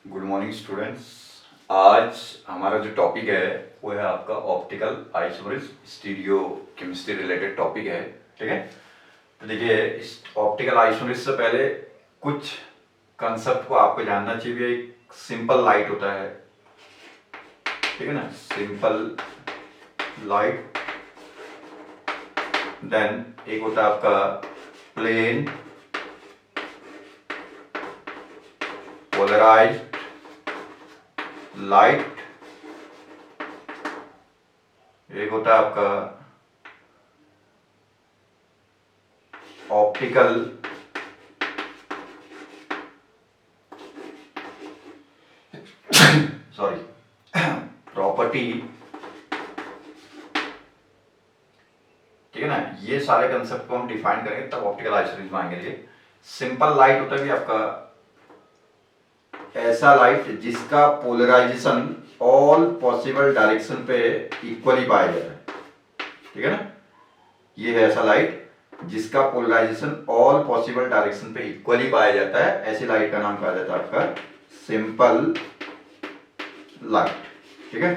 Good morning students. आज हमारा जो टॉपिक है वो है आपका optical isomerism stereo chemistry related topic है। ठीक है, तो देखिए इस ऑप्टिकल आइसोमेरिज्म से पहले कुछ कंसेप्ट को आपको जानना चाहिए। एक सिंपल लाइट होता है, ठीक है ना, सिंपल लाइट। देन एक होता है आपका प्लेन पोलराइज्ड लाइट, एक होता है आपका ऑप्टिकल सॉरी प्रॉपर्टी। ठीक है ना, ये सारे कंसेप्ट को हम डिफाइन करेंगे तब ऑप्टिकल आइसोमेरिज्म में आएंगे। सिंपल लाइट होता है कि आपका ऐसा लाइट जिसका पोलराइजेशन ऑल पॉसिबल डायरेक्शन पे इक्वली पाया जाता है। ठीक है ना, ये है ऐसा लाइट जिसका पोलराइजेशन ऑल पॉसिबल डायरेक्शन पे इक्वली पाया जाता है। ऐसी लाइट का नाम कहा जाता है आपका सिंपल लाइट। ठीक है,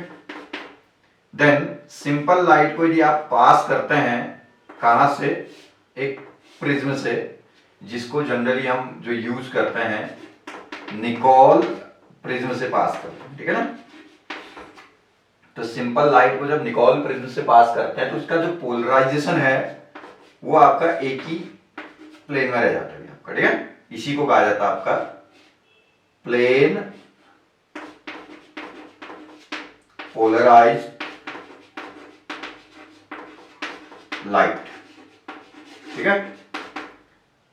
देन सिंपल लाइट को यदि आप पास करते हैं कहां से, एक प्रिज्म से, जिसको जनरली हम जो यूज करते हैं निकोल प्रिज्म से पास करते हैं। ठीक है ना, तो सिंपल लाइट को जब निकोल प्रिज्म से पास करते हैं तो उसका जो पोलराइजेशन है वो आपका एक ही प्लेन में रह जाता है आपका। ठीक है, इसी को कहा जाता है आपका प्लेन पोलराइज्ड लाइट। ठीक है,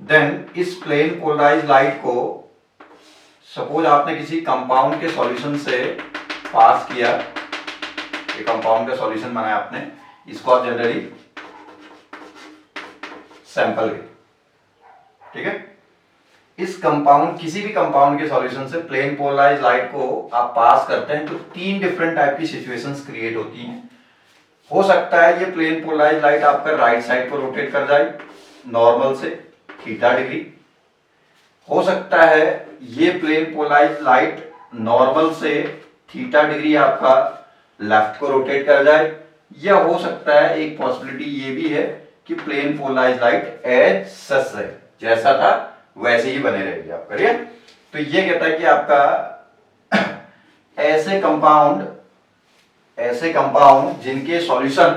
देन इस प्लेन पोलराइज्ड लाइट को सपोज आपने किसी कंपाउंड के सॉल्यूशन से पास किया, ये कंपाउंड का सॉल्यूशन बनाया आपने, इसको आप जनरली सैंपल के, ठीक है, इस कंपाउंड किसी भी कंपाउंड के सॉल्यूशन से प्लेन पोलराइज्ड लाइट को आप पास करते हैं तो तीन डिफरेंट टाइप की सिचुएशंस क्रिएट होती हैं। हो सकता है ये प्लेन पोलराइज्ड लाइट आपका राइट साइड पर रोटेट कर जाए नॉर्मल से थीटा डिग्री। हो सकता है ये प्लेन पोलराइज्ड लाइट नॉर्मल से थीटा डिग्री आपका लेफ्ट को रोटेट कर जाए, या हो सकता है एक पॉसिबिलिटी ये भी है कि plane polarised light as such रहे, जैसा था वैसे ही बने रहेगी आपका। ठीक है, तो ये कहता है कि आपका ऐसे कंपाउंड जिनके सॉल्यूशन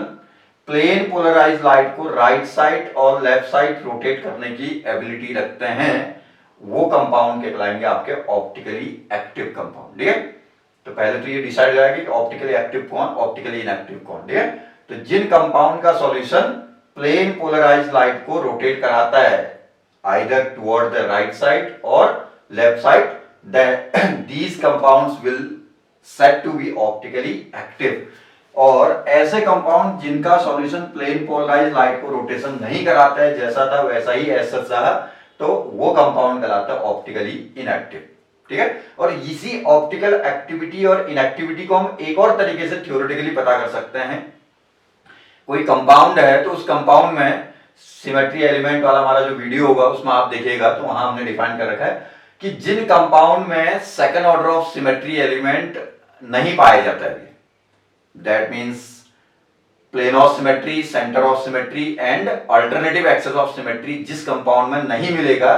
प्लेन पोलराइज्ड लाइट को राइट साइड और लेफ्ट साइड रोटेट करने की एबिलिटी रखते हैं, वो कंपाउंड कहलाएंगे आपके ऑप्टिकली एक्टिव कंपाउंड। ठीक है, तो पहले तो ये डिसाइड हो कि ऑप्टिकली एक्टिव कौन, ऑप्टिकली इनएक्टिव कौन। ठीक है, तो जिन कंपाउंड का सॉल्यूशन प्लेन पोलराइज्ड लाइट को रोटेट कराता है either toward the right side और left side, these compounds will said to be optically active। और ऐसे कंपाउंड जिनका सॉल्यूशन प्लेन पोलराइज्ड लाइट को रोटेशन नहीं कराता है, जैसा था वैसा ही ऐसा रहा, तो वो कंपाउंड कहलाता है ऑप्टिकली इनएक्टिव। ठीक है, और इसी ऑप्टिकल एक्टिविटी और इनएक्टिविटी को हम एक और तरीके से थ्योरेटिकली पता कर सकते हैं। कोई कंपाउंड है तो उस कंपाउंड में सिमेट्री एलिमेंट वाला हमारा जो वीडियो होगा उसमें आप देखिएगा तो वहां हमने डिफाइन कर रखा है कि जिन कंपाउंड में second order of symmetry element नहीं पाया जाता है, that means plane of symmetry, centre of symmetry and alternative axis of symmetry जिस कंपाउंड में नहीं मिलेगा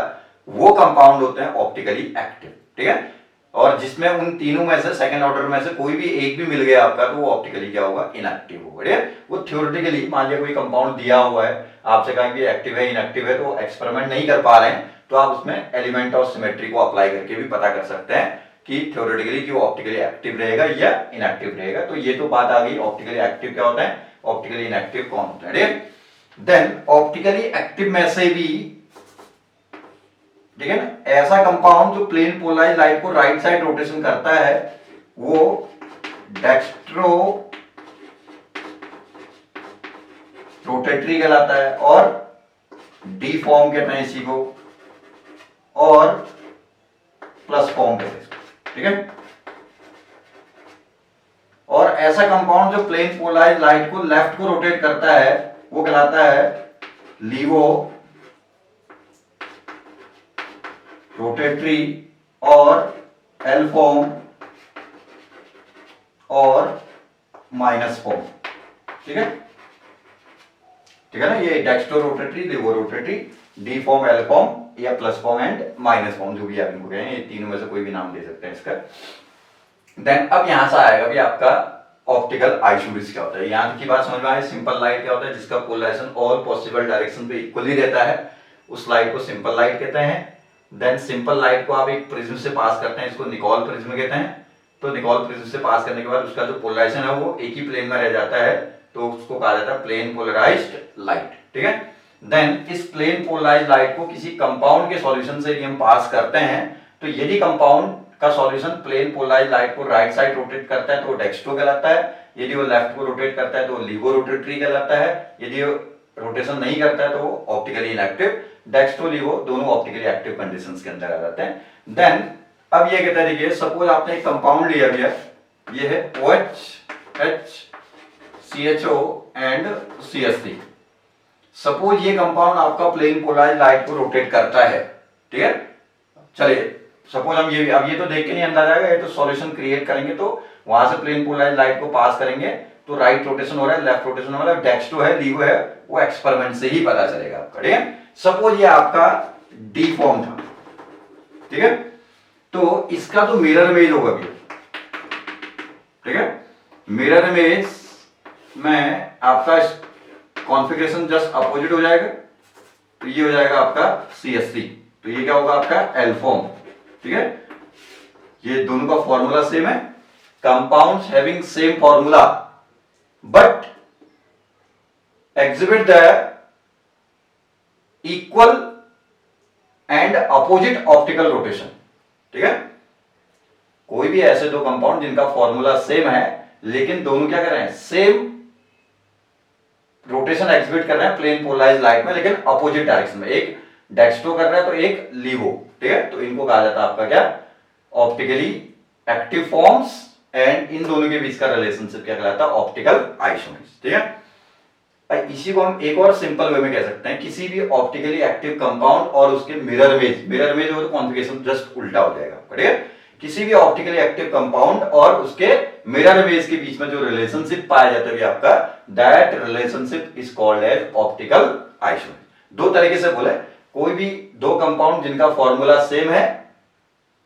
वो कंपाउंड होते हैं ऑप्टिकली एक्टिव। ठीक है, और जिसमें उन तीनों में से सेकंड ऑर्डर में से कोई भी एक भी मिल गया आपका तो वो ऑप्टिकली क्या होगा, इनएक्टिव होगा। ठीक है, वो थ्योरेटिकली मान लिया कोई कंपाउंड दिया हुआ है, आपसे कहा कि एक्टिव है इनएक्टिव है, तो एक्सपेरिमेंट नहीं कर पा रहे हैं तो आप उसमें एलिमेंट ऑफ सिमेट्री को अप्लाई करके भी पता कर सकते हैं कि थ्योरेटिकली कि वो ऑप्टिकली एक्टिव रहेगा या इनएक्टिव रहेगा। तो ये तो बात आ गई ऑप्टिकली एक्टिव क्या होता है, ऑप्टिकली इनएक्टिव कौन होता है। देन ऑप्टिकली एक्टिव में से भी, ठीक है ना, ऐसा कंपाउंड जो प्लेन पोलराइज्ड लाइट को राइट साइड रोटेशन करता है वो डेक्स्ट्रो रोटेटरी कहलाता है, और डी फॉर्म कहते हैं इसी को, और प्लस फॉर्म कहते हैं। ठीक है, और ऐसा कंपाउंड जो प्लेन पोलराइज्ड लाइट को लेफ्ट को रोटेट करता है वो कहलाता है लीवो रोटेटरी और एल फॉर्म और माइनस फॉर्म। ठीक है, ठीक है ना, ये dextrorotatory, levorotatory, D form, L form या plus form and minus form, जो भी आप इनको कहें, ये तीनों में से कोई भी नाम दे सकते हैं इसका। देन अब यहां से आएगा भी आपका ऑप्टिकल आइसोमेरिज्म क्या होता है। यहां की बात समझ में आए, सिंपल लाइट क्या होता है, जिसका पोलराइजेशन ऑल पॉसिबल डायरेक्शन पे इक्वली रहता है, उस लाइट को सिंपल लाइट कहते हैं। देन सिंपल लाइट को आप एक प्रिज्म से पास करते हैं, इसको निकोल प्रिज्म कहते हैं। तो निकोल प्रिज्म से पास करने के बाद उसका जो पोलराइजेशन है वो एक ही प्लेन में रह जाता है, तो उसको कहा जाता है प्लेन पोलराइज्ड लाइट। ठीक है, देन इस प्लेन पोलराइज्ड लाइट को किसी कंपाउंड के सॉल्यूशन से यदि हम पास करते हैं, तो यदि कंपाउंड का सॉल्यूशन प्लेन पोलराइज्ड लाइट को राइट साइड रोटेट करता है तो वो डेक्स्ट्रो कहलाता है, यदि वो लेफ्ट को रोटेट करता है तो लिवो रोटेटरी कहलाता है, यदि वो रोटेशन नहीं करता है तो वो ऑप्टिकली इनएक्टिव। डेक्स्ट्रो लिवो दोनों ऑप्टिकली एक्टिव कंडीशंस के अंदर आ जाते हैं। देन अब ये कहता है, देखिए सपोज आपने एक कंपाउंड लिया गया, ये है OH, CHO and CH3। Suppose ये कंपाउंड आपका प्लेन पोलराइज्ड लाइट को रोटेट करता है। ठीक है, चलिए सपोज हम ये, अब ये तो देख के नहीं अंदाजा आएगा, ये तो सॉल्यूशन क्रिएट करेंगे तो वहां से प्लेन पोलराइज्ड लाइट को पास करेंगे तो राइट रोटेशन हो रहा है, लेफ्ट रोटेशन हो रहा है, डेक्स्ट्रो है, लिवो है, वो एक्सपेरिमेंट से ही पता चलेगा आपका। ठीक है, सपोज ये आपका डी फॉर्म था। ठीक है, तो इसका तो मिरर इमेज होगा भी। ठीक है, मिरर इमेज में आपका कॉन्फ़िगरेशन जस्ट अपोजिट हो जाएगा, तो ये हो जाएगा आपका CH3, तो ये क्या होगा आपका एल फॉर्म। ठीक है, ये दोनों का फॉर्मूला सेम है, compounds having same formula but exhibit the equal and opposite optical rotation. ठीक है, कोई भी ऐसे दो कंपाउंड जिनका फॉर्मूला सेम है लेकिन दोनों क्या कर रहे हैं, सेम रोटेशन एग्जिबिट कर रहे हैं प्लेन पोलराइज्ड लाइट में, लेकिन अपोजिट डायरेक्शन में, एक डेक्स्ट्रो कर रहा है तो एक लिवो। ठीक है, तो इनको कहा जाता है आपका क्या, optically active forms, and in दोनों के बीच का रिलेशनशिप क्या कहलाता है, ऑप्टिकल आइसोमेरिज्म। ठीक है, इसी को हम एक और सिंपल वे में कह सकते हैं, किसी भी ऑप्टिकली एक्टिव कंपाउंड और उसके मिरर इमेज, मिरर इमेज हो तो कॉन्फ़िगरेशन जस्ट उल्टा हो जाएगा। ठीक है, किसी भी ऑप्टिकली एक्टिव कंपाउंड और उसके मिरर इमेज के बीच में जो रिलेशनशिप पाया जाता है आपका, that relationship is called as optical isomerism. दो तरीके से बोले, कोई भी दो कंपाउंड जिनका फॉर्मूला सेम है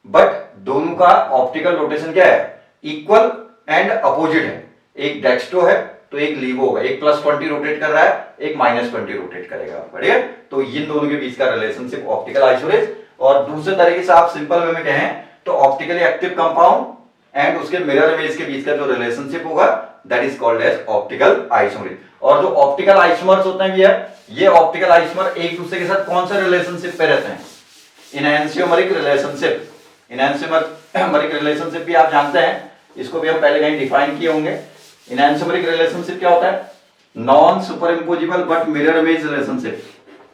बट दोनों का ऑप्टिकल रोटेशन क्या है, इक्वल एंड अपोजिट है, एक डेक्स्ट्रो है तो एक लिवो होगा, एक +20 रोटेट कर रहा है, एक -20 रोटेट करेगा। बढ़िया, तो इन दोनों के बीच का रिलेशनशिप ऑप्टिकल आइसोमेरिज्म। और दूसरे तरीके से आप सिंपल वे में कहें तो ऑप्टिकली एक्टिव कंपाउंड एंड उसके मिरर इमेज के बीच का जो रिलेशनशिप होगा that is called as optical isomerism. और जो ऑप्टिकल आइसोमर्स होते हैं भैया, ये ऑप्टिकल आइसोमर एक दूसरे के साथ कौन से रिलेशनशिप पे रहते हैं, इनैंसियोमरिक रिलेशनशिप। इनैंसियोमरिक रिलेशनशिप भी आप जानते हैं, इसको भी हम पहले कहीं डिफाइन किए होंगे। इनैंसियोमरिक रिलेशनशिप क्या होता है, non super imposable but mirror image relationship.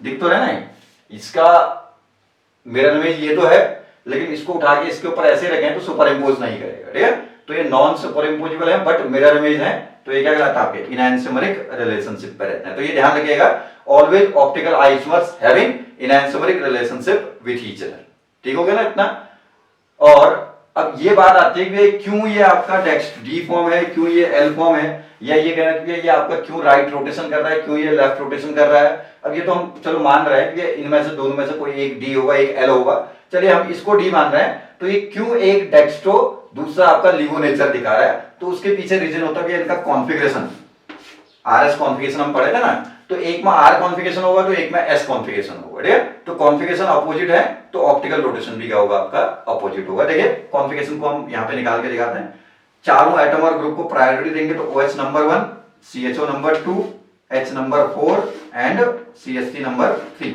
दिख तो रहा है ना, इसका मिरर इमेज ये तो है, लेकिन इसको उठा के इसके ऊपर ऐसे रखें तो सुपर इम्पोज नहीं करेगा। ठीक है, तो ये नॉन सुपर इम्पोजिबल है बट मिरर इमेज है, तो ये क्या कहलाता है, आपके इनैंसियोमरिक रिलेशनशिप पे रहते हैं। तो ये ध्यान रखिएगा, always optical isomers having enantiomeric relationship with each other. ठीक हो गया ना इतना। और अब ये बात आती है कि क्यों ये आपका डी फॉर्म है, क्यों ये एल फॉर्म है, या ये कहना कि ये आपका क्यों राइट रोटेशन कर रहा है, क्यों ये लेफ्ट रोटेशन कर रहा है। अब ये तो हम चलो मान रहे हैं कि इनमें से दोनों में से कोई एक डी होगा एक एल होगा, चलिए हम इसको डी मान रहे हैं, तो ये क्यों एक डेक्स्ट्रो दूसरा आपका लिवो नेचर दिखा रहा है, तो उसके पीछे रीजन होता है कि इनका कॉन्फ़िगरेशन, RS कॉन्फ़िगरेशन हम पढ़े थे ना, तो एक में R कॉन्फ़िगरेशन होगा तो एक में S कॉन्फ़िगरेशन होगा। ठीक है, तो कॉन्फ़िगरेशन अपोजिट है तो ऑप्टिकल रोटेशन भी क्या होगा आपका, अपोजिट होगा। देखिए कॉन्फ़िगरेशन को हम यहां पे निकाल के दिखाते हैं। चारों एटम और ग्रुप को प्रायोरिटी देंगे तो OH number 1, CHO number 2, H number 4 and CH3 number 3।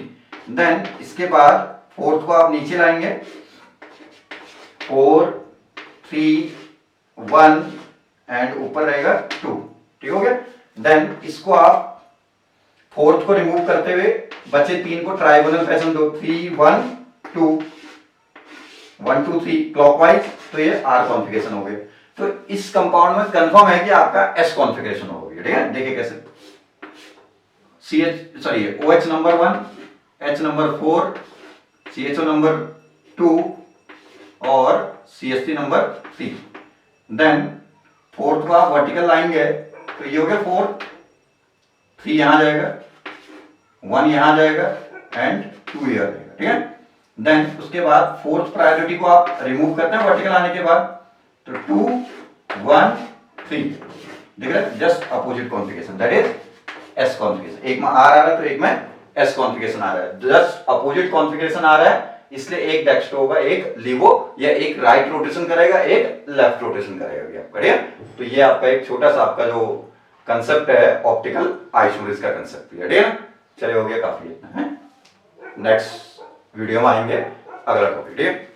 Then इसके बाद फोर्थ को आप नीचे लाएंगे, 4, 3, 1 एंड ऊपर रहेगा 2। ठीक हो गया। देन इसको आप फोर्थ को रिमूव करते हुए बचे 3 को ट्राइगोनल फैशन दो, 3, 1, 2, 1, 2, 3 क्लॉकवाइज, तो ये R कॉन्फ़िगरेशन हो गए। तो इस कंपाउंड में कंफर्म है कि आपका S कॉन्फ़िगरेशन हो गई। ठीक है, देखिए कैसे, OH number 1, H number 4, CHO number 2, और CST नंबर 3। देन फोर्थ को आप वर्टिकल लाएंगे तो ये हो गया 4, 3 यहां जाएगा, 1 यहां जाएगा एंड 2 ये आ जाएगा, ठीक है। देन उसके बाद फोर्थ प्रायोरिटी को आप रिमूव करते हैं वर्टिकल आने के बाद, तो 2 1 3 दिख रहा है, just opposite configuration, that is S configuration. एक में आर आ रहा है तो एक में एस कॉन्फ़िगरेशन आ रहा है, जस्ट अपोजिट कॉन्फ़िगरेशन आ रहा है, इसलिए एक डेक्स्ट्रो होगा, एक लीवो या एक राइट रोटेशन करेगा, एक लेफ्ट रोटेशन करेगा भैया, बढ़िया। तो ये आपका एक छोटा सा आपका जो कंसेप्ट है ऑप्टिकल आइसोमेरिज्म का कंसेप्ट, ठीक है। चलिए हो गया काफी इतना है। नेक्स्ट वीडियो में आएंगे अगला टॉपिक, ठीक है।